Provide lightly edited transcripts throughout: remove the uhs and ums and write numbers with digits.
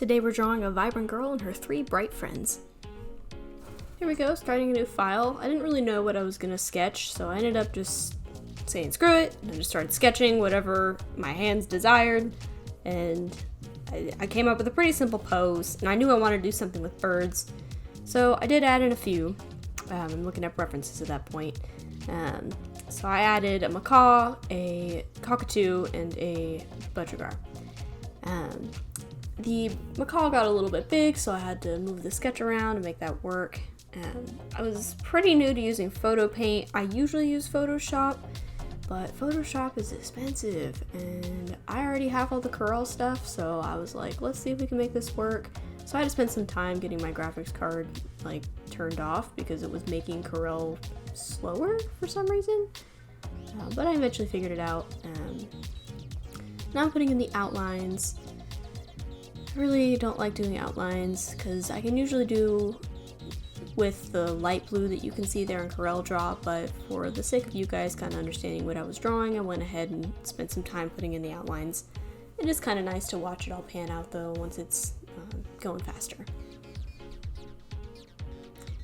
Today we're drawing a vibrant girl and her 3 bright friends. Here we go, starting a new file. I didn't really know what I was gonna sketch, so I ended up just saying screw it, and I just started sketching whatever my hands desired, and I came up with a pretty simple pose, and I knew I wanted to do something with birds, so I did add in a few. I'm looking up references at that point. So I added a macaw, a cockatoo, and a budgerigar. The macaw got a little bit big, so I had to move the sketch around and make that work. I was pretty new to using photo paint. I usually use Photoshop, but Photoshop is expensive, and I already have all the Corel stuff, so I was like, let's see if we can make this work. So I had to spend some time getting my graphics card turned off because it was making Corel slower for some reason, but I eventually figured it out. Now I'm putting in the outlines. I really don't like doing outlines because I can usually do with the light blue that you can see there in CorelDRAW, but for the sake of you guys kind of understanding what I was drawing, I went ahead and spent some time putting in the outlines. It is kind of nice to watch it all pan out though once it's going faster.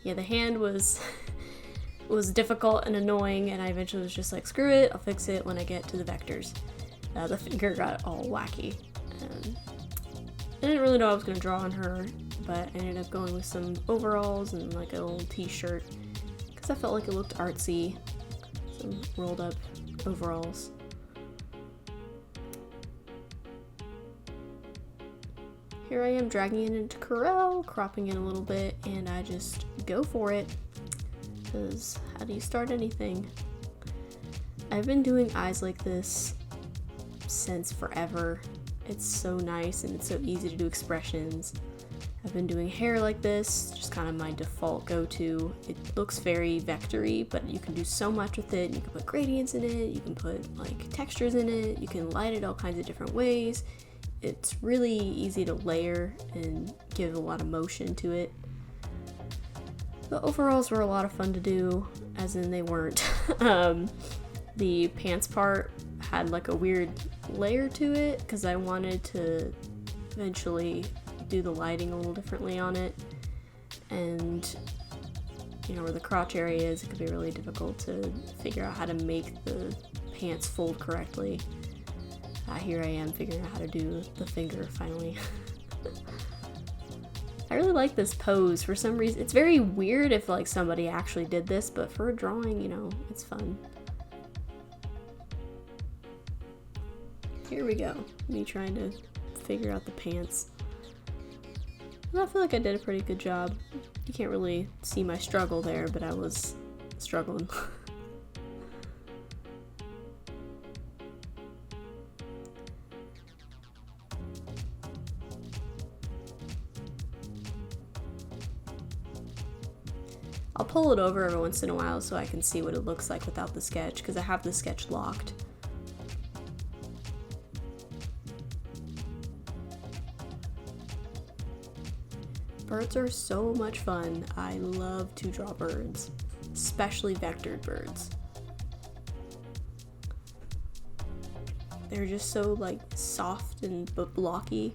Yeah, the hand was difficult and annoying, and I eventually was just like, screw it, I'll fix it when I get to the vectors. The finger got all wacky. I didn't really know I was going to draw on her, but I ended up going with some overalls and like a little t-shirt because I felt like it looked artsy. Some rolled up overalls. Here I am dragging it into Corel, cropping in a little bit, and I just go for it because how do you start anything? I've been doing eyes like this since forever. It's so nice and it's so easy to do expressions. I've been doing hair like this, just kind of my default go-to. It looks very vectory, but you can do so much with it. You can put gradients in it, you can put textures in it, you can light it all kinds of different ways. It's really easy to layer and give a lot of motion to it. The overalls were a lot of fun to do, as in they weren't. The pants part had a weird layer to it because I wanted to eventually do the lighting a little differently on it, and where the crotch area is, it could be really difficult to figure out how to make the pants fold correctly. Here I am figuring out how to do the finger finally. I really like this pose for some reason. It's very weird if somebody actually did this, but for a drawing, it's fun. Here we go, me trying to figure out the pants. And I feel like I did a pretty good job. You can't really see my struggle there, but I was struggling. I'll pull it over every once in a while so I can see what it looks like without the sketch, because I have the sketch locked. Birds are so much fun. I love to draw birds, especially vectored birds. They're just so soft and blocky.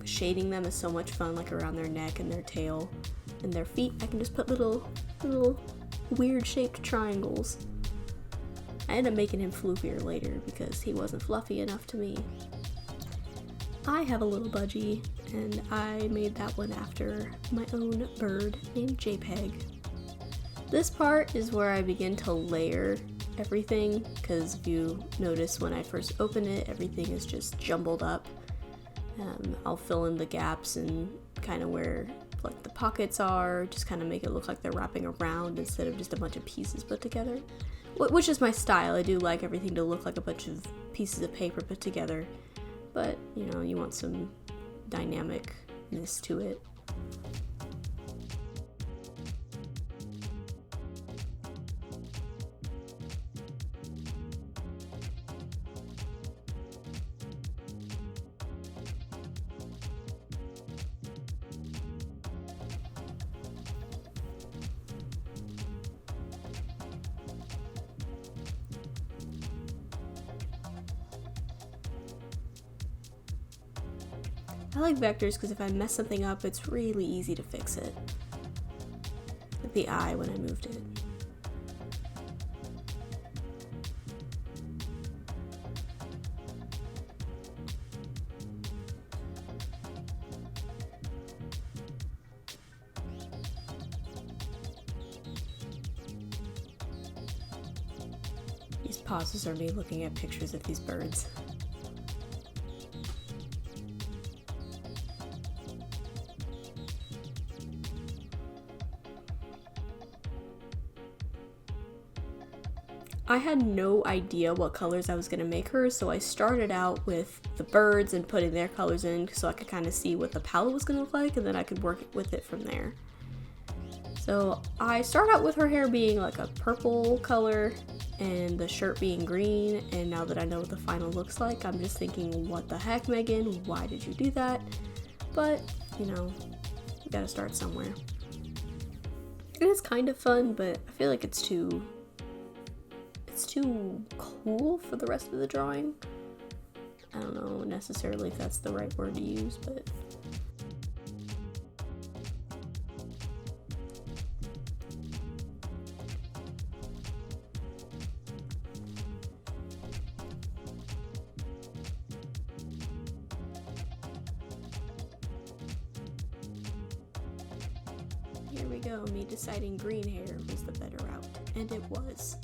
Shading them is so much fun, around their neck and their tail and their feet. I can just put little weird shaped triangles. I ended up making him floofier later because he wasn't fluffy enough to me. I have a little budgie, and I made that one after my own bird named JPEG. This part is where I begin to layer everything, because if you notice when I first open it, everything is just jumbled up. I'll fill in the gaps and kind of where the pockets are, just kind of make it look like they're wrapping around instead of just a bunch of pieces put together. Which is my style. I do like everything to look like a bunch of pieces of paper put together. But, you want some dynamicness to it. I like vectors because if I mess something up, it's really easy to fix it. Like the eye when I moved it. These pauses are me looking at pictures of these birds. I had no idea what colors I was going to make her, so I started out with the birds and putting their colors in so I could kind of see what the palette was going to look like, and then I could work with it from there. So I start out with her hair being like a purple color and the shirt being green, and now that I know what the final looks like, I'm just thinking, what the heck, Megan? Why did you do that? But, you know, you gotta start somewhere. It is kind of fun, but I feel like it's too cool for the rest of the drawing. I don't know necessarily if that's the right word to use, but here we go, me deciding green hair was the better route, and it was.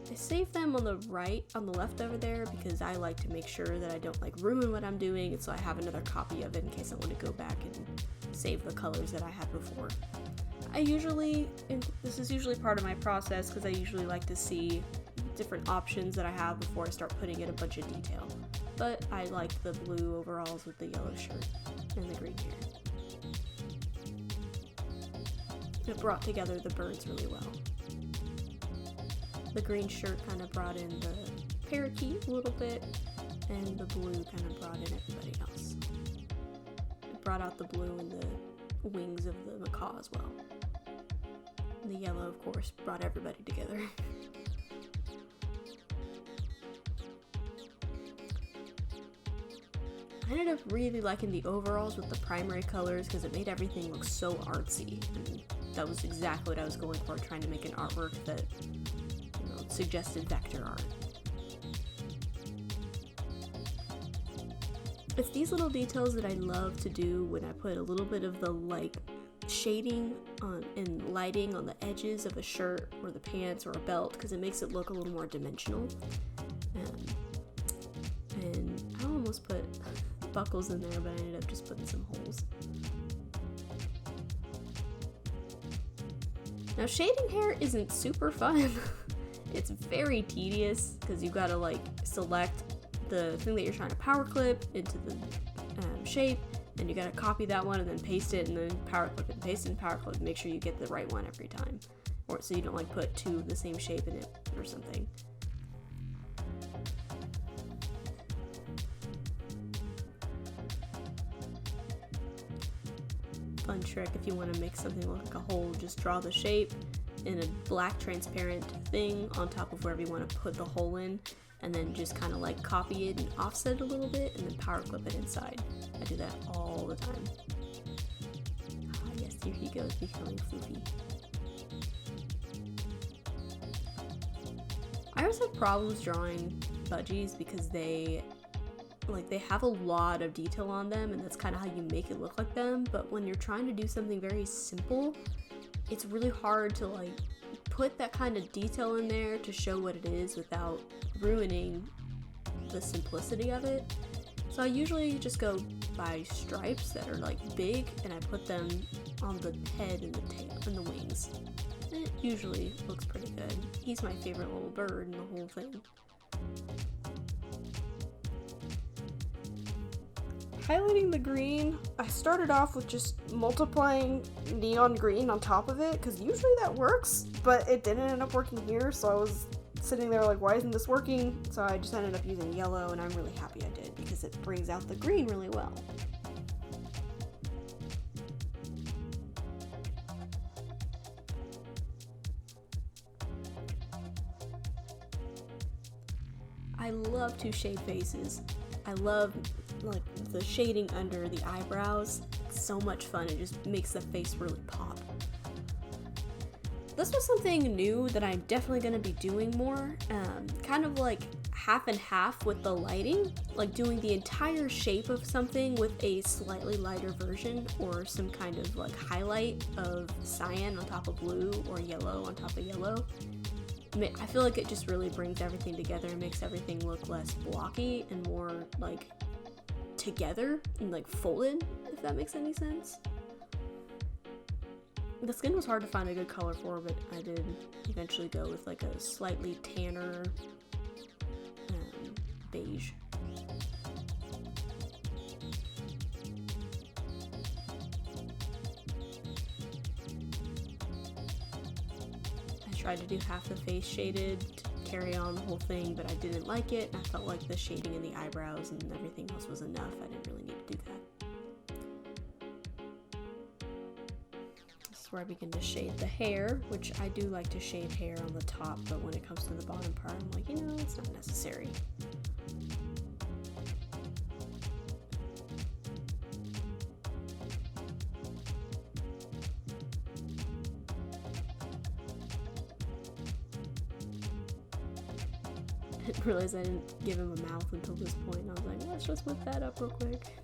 I saved them on the left over there because I like to make sure that I don't like ruin what I'm doing, and so I have another copy of it in case I want to go back and save the colors that I had before. This is usually part of my process because I usually like to see different options that I have before I start putting in a bunch of detail. But I like the blue overalls with the yellow shirt and the green hair. It brought together the birds really well. The green shirt kind of brought in the parakeet a little bit, and the blue kind of brought in everybody else. It brought out the blue and the wings of the macaw as well. And the yellow, of course, brought everybody together. I ended up really liking the overalls with the primary colors because it made everything look so artsy, and that was exactly what I was going for, trying to make an artwork that suggested vector art. It's these little details that I love to do when I put a little bit of the like shading on and lighting on the edges of a shirt or the pants or a belt, because it makes it look a little more dimensional. And I almost put buckles in there, but I ended up just putting some holes. Now shading hair isn't super fun. It's very tedious because you gotta like select the thing that you're trying to power clip into the shape, and you gotta copy that one and then paste it and then power clip it and paste it and power clip and make sure you get the right one every time, or so you don't like put two of the same shape in it or something. Fun trick if you want to make something look like a hole, just draw the shape in a black transparent thing on top of wherever you want to put the hole in, and then just kind of like copy it and offset it a little bit and then power clip it inside. I do that all the time. Ah yes, here he goes, becoming floofy. I always have problems drawing budgies because they have a lot of detail on them, and that's kind of how you make it look like them, but when you're trying to do something very simple, it's really hard to like put that kind of detail in there to show what it is without ruining the simplicity of it. So I usually just go by stripes that are like big, and I put them on the head and the tail and the wings. And it usually looks pretty good. He's my favorite little bird in the whole thing. Highlighting the green, I started off with just multiplying neon green on top of it, because usually that works, but it didn't end up working here, so I was sitting there like, why isn't this working? So I just ended up using yellow, and I'm really happy I did, because it brings out the green really well. I love to shade faces. I love like the shading under the eyebrows. It's so much fun. It just makes the face really pop. This was something new that I'm definitely going to be doing more, kind of like half and half with the lighting, like doing the entire shape of something with a slightly lighter version or some kind of like highlight of cyan on top of blue or yellow on top of yellow. I feel like it just really brings everything together and makes everything look less blocky and more like together and like folded, if that makes any sense. The skin was hard to find a good color for, but I did eventually go with like a slightly tanner beige. I tried to do half the face shaded to carry on the whole thing, but I didn't like it, and I felt like the shading in the eyebrows and everything else was enough. I didn't really need to do that. Where I begin to shade the hair, which I do like to shade hair on the top, but when it comes to the bottom part, I'm like, you know, it's not necessary. I didn't realize I didn't give him a mouth until this point, and I was like, let's just whip that up real quick.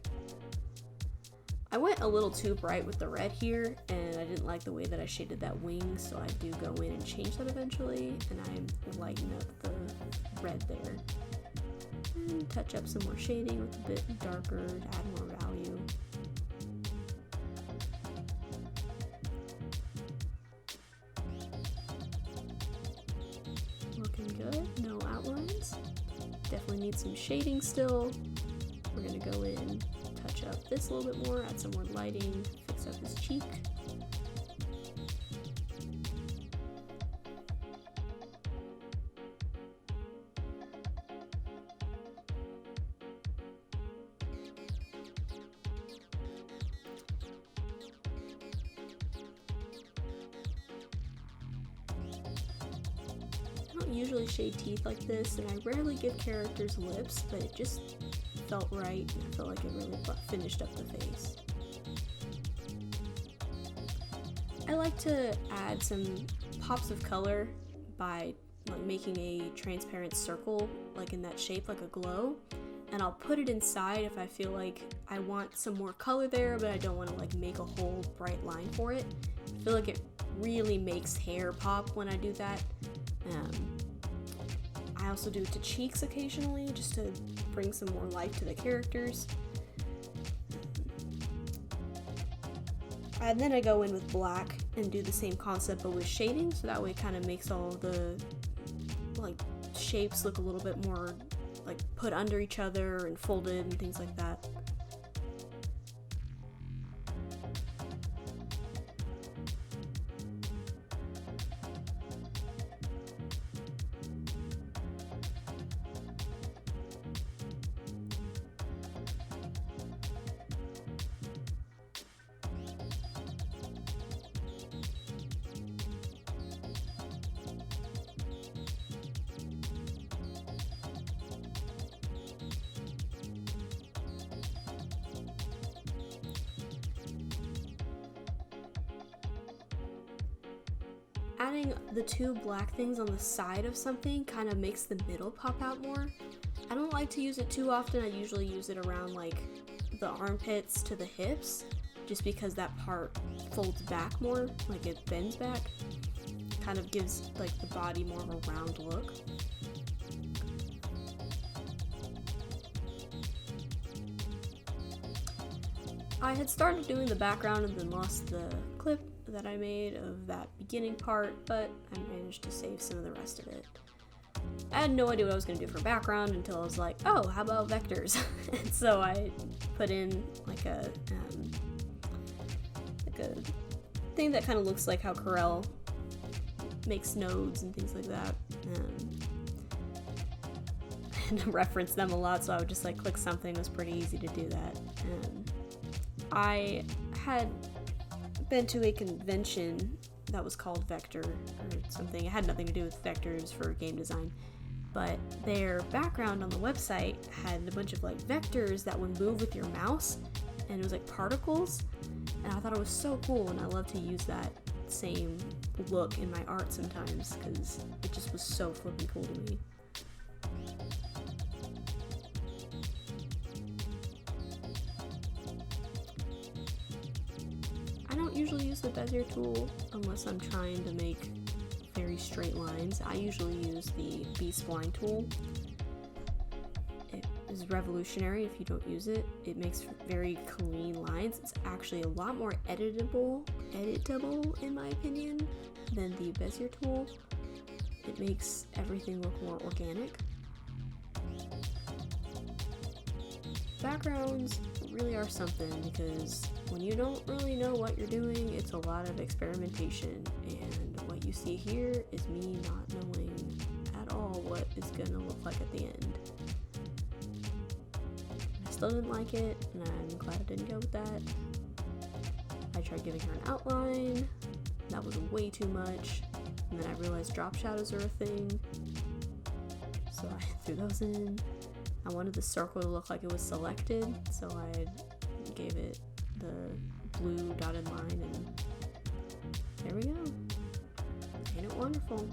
I went a little too bright with the red here, and I didn't like the way that I shaded that wing, so I do go in and change that eventually, and I lighten up the red there. And touch up some more shading with a bit darker to add more value. Looking good, no outlines. Definitely need some shading still. We're gonna go in, touch up this a little bit more, add some more lighting, fix up his cheek. I don't usually shade teeth like this, and I rarely give characters lips, but it just felt right, and I felt like it really finished up the face. I like to add some pops of color by like making a transparent circle like in that shape, like a glow, and I'll put it inside if I feel like I want some more color there, but I don't want to like make a whole bright line for it. I feel like it really makes hair pop when I do that. I also do it to cheeks occasionally, just to bring some more life to the characters. And then I go in with black and do the same concept but with shading, so that way it kind of makes all the like shapes look a little bit more like put under each other and folded and things like that. Adding the two black things on the side of something kind of makes the middle pop out more. I don't like to use it too often. I usually use it around like the armpits to the hips, just because that part folds back more, like it bends back. Kind of gives like the body more of a round look. I had started doing the background and then lost the clip that I made of that beginning part, but I managed to save some of the rest of it. I had no idea what I was going to do for background until I was like, oh, how about vectors? And so I put in like a thing that kind of looks like how Corel makes nodes and things like that. And reference them a lot, so I would just like click something. It was pretty easy to do that. I had been to a convention that was called Vector or something. It had nothing to do with vectors for game design. but their background on the website had a bunch of like vectors that would move with your mouse, and it was like particles, and I thought it was so cool, and I love to use that same look in my art sometimes because it just was so flippin' cool to me. I don't usually use the Bezier tool unless I'm trying to make very straight lines. I usually use the B-spline tool. It is revolutionary if you don't use it. It makes very clean lines. It's actually a lot more editable in my opinion than the Bezier tool. It makes everything look more organic. Backgrounds really are something because when you don't really know what you're doing, it's a lot of experimentation, and what you see here is me not knowing at all what is gonna look like at the end. I still didn't like it, and I'm glad I didn't go with that. I tried giving her an outline, that was way too much, and then I realized drop shadows are a thing, so I threw those in. I wanted the circle to look like it was selected, so I gave it the blue dotted line, and there we go. Ain't it wonderful?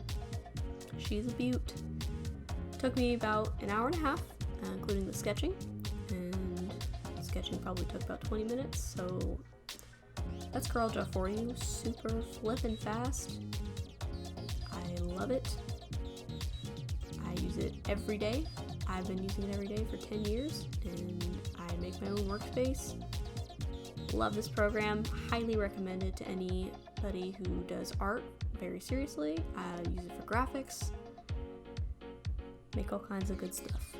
She's a beaut. Took me about an hour and a half, including the sketching, and sketching probably took about 20 minutes, so that's CorelDRAW for you. Super flippin' fast. I love it. I use it every day. I've been using it every day for 10 years, and I make my own workspace. Love this program. Highly recommend it to anybody who does art very seriously. I use it for graphics. Make all kinds of good stuff.